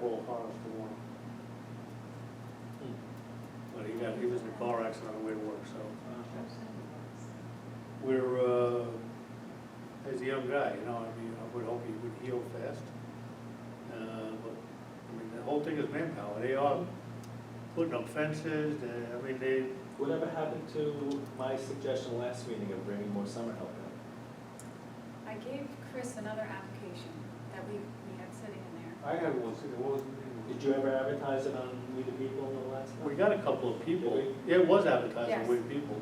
call Forrester one. But he was in a car accident on the way to work, so. We're, as a young guy, you know, I mean, I would hope he would heal fast. But, I mean, the whole thing is manpower. They are putting up fences, I mean, they, Whatever happened to my suggestion last meeting of bringing more summer help in? I gave Chris another application that we had sitting in there. I had one, it wasn't. Did you ever advertise it on We the People in the last time? We got a couple of people. Did Yeah, it was advertised Yes. with people.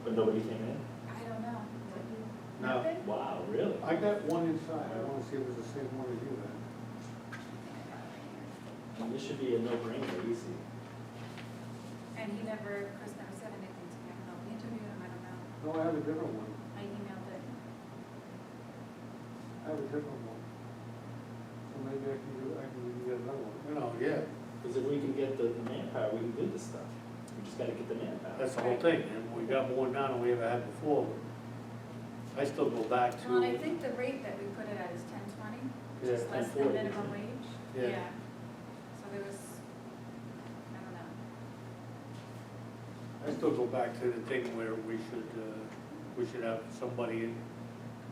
But nobody came in? I don't know. No. Nothing? Wow, really? I got one inside. I want to see if it was the same one as you had. This should be a no-brainer, easy. And Chris never said anything to me. I don't know if he interviewed him, I don't know. No, I have a different one. I emailed it. I have a different one. So maybe I can get another one. You know, yeah. Because if we can get the manpower, we can do this stuff. We just gotta get the manpower. That's the whole thing. And we got more now than we ever had before. I still go back to. Well, and I think the rate that we put it at is $10.20, which is Yeah, less than 10.40, minimum isn't it? wage. Yeah. So there was, I don't know. I still go back to the thing where we should have somebody,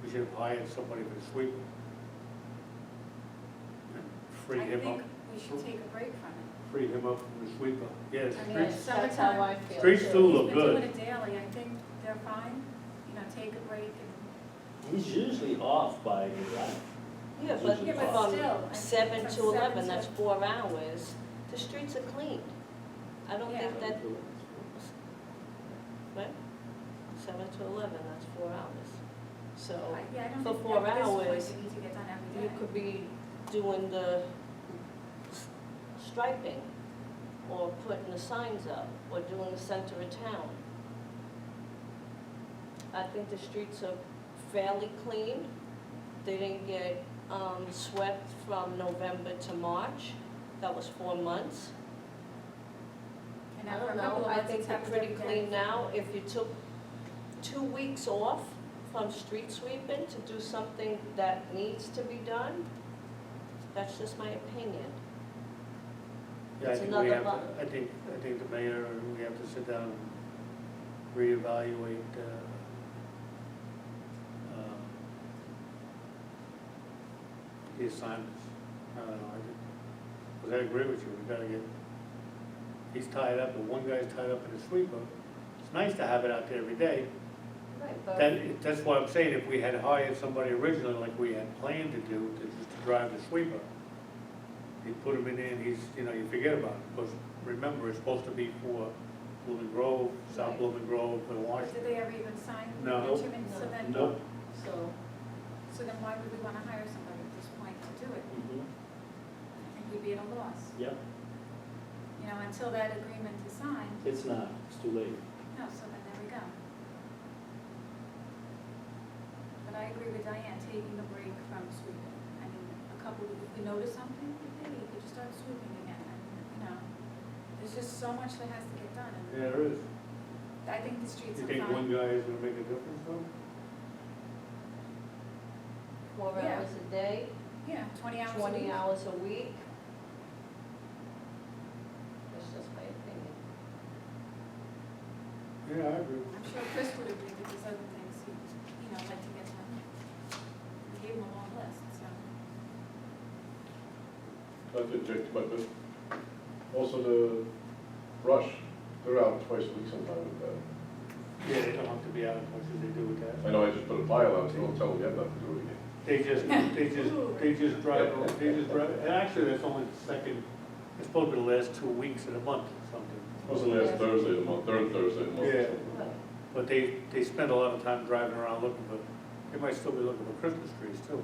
we should have hired somebody for the sweep. And free I him up, think we should take a break from it. free him up from the sweeper. Yeah, I mean, streets, That's how I feel. streets too. do look He's been doing good. it daily, I think they're fine, you know, take a break and, He's usually off by 11. Yeah, Yeah, but still, from I think 7 from to 11, 7 that's to- 4 hours, the streets are cleaned. I don't think Yeah. that, right? 7 to 11, that's 4 hours. So yeah, I don't for think 4 at this point hours, they need to get done every you day. could be doing the striping, or putting the signs up, or doing the center of town. I think the streets are fairly clean. They didn't get swept from November to March. That was 4 months. And I now for don't a couple know, of I months, think it's they're happened pretty every day. clean now. If you took 2 weeks off from street sweeping to do something that needs to be done, that's just my opinion. Yeah, I It's think we another have, month. I think the mayor, we have to sit down and reevaluate, the assignments. I don't know, because I agree with you, we gotta get, he's tied up, but one guy's tied up in the sweeper. It's nice to have it out there every day. Right, but That's what I'm saying, if we had hired somebody originally, like we had planned to do, just to drive the sweeper, you put him in there and he's, you know, you forget about it, because remember, it's supposed to be for Blooming Grove, South Right. Blooming Grove, and Did Washington. they ever even sign the No. bitumen? So then, Nope. so then why would we want to hire somebody at this point to do it? Mm-hmm. I think we'd be at a loss. Yep, You know, until that agreement is signed, it's not, it's too late. no, so then there we go. But I agree with Diane, taking a break from sweeping. I mean, if we notice something, hey, you could just start sweeping again. And, you know, there's just so much that has to get done. And Yeah, there is. I think the streets You are think one fine. guy is gonna make a difference though? 4 Yeah. hours a day, Yeah, 20 hours a 20 week. hours a week. That's just my opinion. Yeah, I agree. I'm sure Chris would agree with these other things he, you know, like to get done. We gave him a long list, so. Not to object, but also the brush, they're out twice a week sometime with that. Yeah, they don't have to be out as much as they do with that. I know I just put a pile out, so don't tell them you have nothing to do with it. They just drive, and actually, that's only the second, it's supposed to be the last 2 weeks of the month or something. Supposed to last Thursday of the month, third Thursday of the month. or Yeah. something. Right. But they spend a lot of time driving around looking for, they might still be looking for Christmas trees too.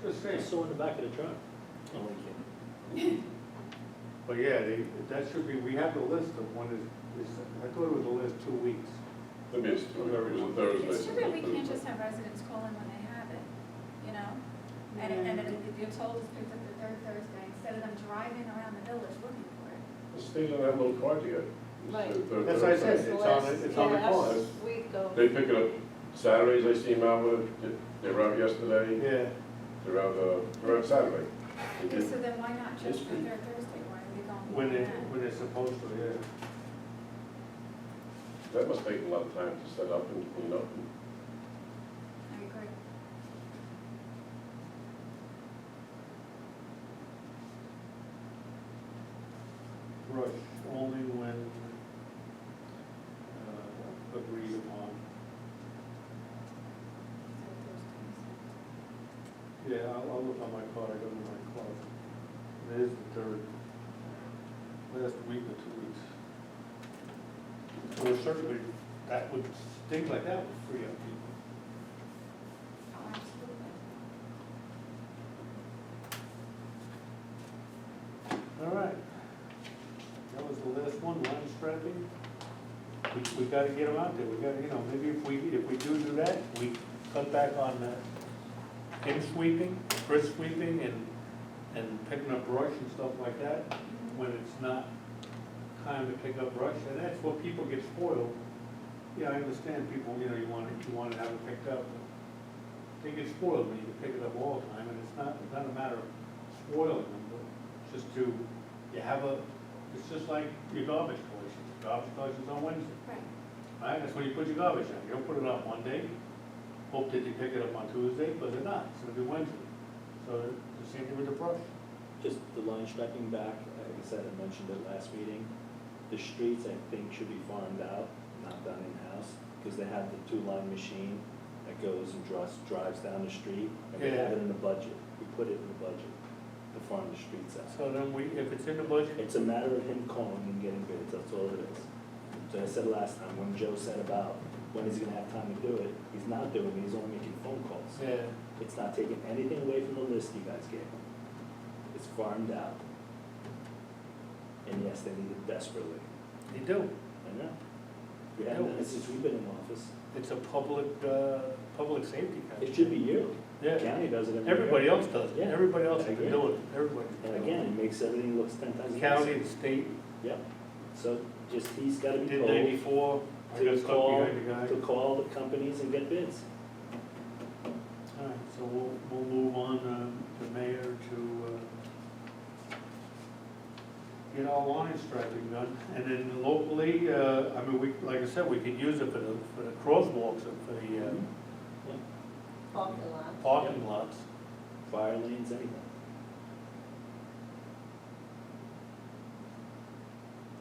Just I saying. saw in the back of the truck. Only kidding. But yeah, that should be, we have the list of when I thought it was the last 2 weeks. Maybe it's two, it was a Thursday. It's too bad we can't Thursday. just have residents call in when they have it, you know? And if you're told it's picked up the third Thursday, instead of them driving around the village looking for it. The state doesn't have a little card yet. It's Right. the third That's what I said. Thursday. It's on the Yeah, card. last week of, They pick it up Saturdays, I see them out with it, they were out yesterday. Yeah, they're out Saturday. They Okay, did. so then why not just This for week. their Thursday, why are they going? When beyond they, that? when they're supposed to, yeah. That must take a lot of time to set up and clean up. I agree. Rush only when agreed upon. So Yeah, I'll look on my card, I got it in my card. It is the third, last week or 2 weeks. So certainly, that would, things like that would free up people. Oh, absolutely. All right. That was the last one, line striping. We gotta get them out there, we gotta, maybe if we do that, we cut back on in sweeping, brisk sweeping and picking up brush and stuff like that, when it's not time to pick up brush, and that's what people get spoiled. Yeah, I understand people, you want to have it picked up, but they get spoiled when you can pick it up all the time, and it's not a matter of spoiling them, but just it's just like your garbage collection. Garbage collection's on Wednesday, Right. right? That's when you put your garbage out. You don't put it up one day, hope that you pick it up on Tuesday, but they're not, it's gonna be Wednesday. So the same thing with the brush. Just the line striping back, like I said, I mentioned it last meeting. The streets, I think, should be farmed out, not done in-house, because they have the two-line machine that goes and drives down the street, and we have it in the budget. We put it in the budget to farm the streets out. So then if it's in the budget, It's a matter of him calling and getting bids, that's all it is. So I said last time, when Joe said about when he's gonna have time to do it, he's not doing it, he's only making phone calls. yeah, It's not taking anything away from the list you guys gave him. It's farmed out. And yes, they need it desperately. they do. I know. We haven't done it since we've been in office. It's a public safety It concern. should be yearly. Yeah, County does it every year. everybody else does it. Yeah. Everybody else has been Again. doing it, everybody. And again, it makes everything looks 10 times nicer. County and state, Yep. So just, he's gotta be did told 94, I got to stuck call, behind the guy. to call the companies and get bids. All right, so we'll move on the mayor to get our line striping done. And then locally, like I said, we could use it for the crosswalks and for the Parking lot. parking lots. Fire lanes, anything.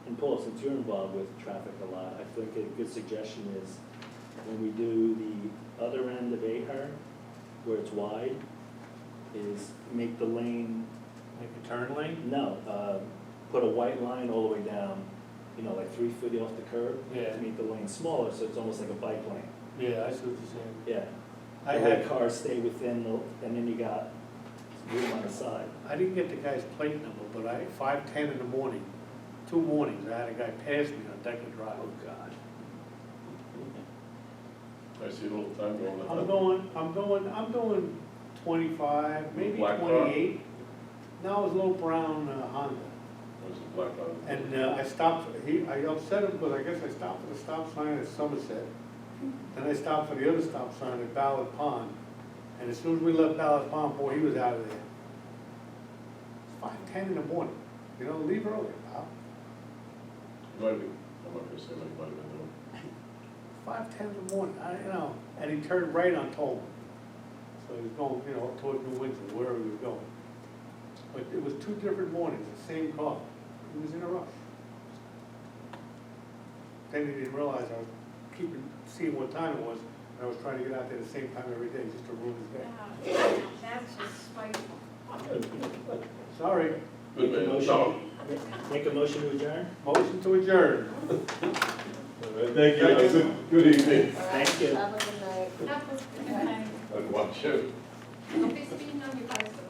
And Paul, since you're involved with traffic a lot, I think a good suggestion is when we do the other end of Ahern, where it's wide, is make the lane, Like a turn lane? no, put a white line all the way down, like 3 feet off the curb. Yeah. To make the lane smaller, so it's almost like a bike lane. Yeah, I see what you're saying. Yeah. I That way had, cars stay within, and then you got room on the side. I didn't get the guy's plate number, but 5:10 in the morning, 2 mornings, I had a guy pass me on Decker Drive. Oh, God. I see it all the time going. I'm doing 25, maybe Black car? 28. No, it was a little brown Honda. There's a black line. And I stopped, I upset him because I guess I stopped for the stop sign at Somerset. Then I stopped for the other stop sign at Ballard Pond. And as soon as we left Ballard Pond, boy, he was out of there. It's 5:10 in the morning, leave early, pal. He might have been, I'm not gonna say what he might have been doing. 5:10 in the morning, and he turned right on Tolman. So he was going, up toward New Windsor, wherever he was going. But it was 2 different mornings, the same car. He was in a rush. Then he didn't realize I was seeing what time it was, and I was trying to get out there the same time every day, just to ruin his day. Wow, that's just spiteful. Sorry, Good Make a man. motion. No. Make a motion to adjourn? motion to adjourn. Thank you. Good evening. All right, Thank you. have a good night. That was good. I'd watch you. Don't be speeding on your bicycle.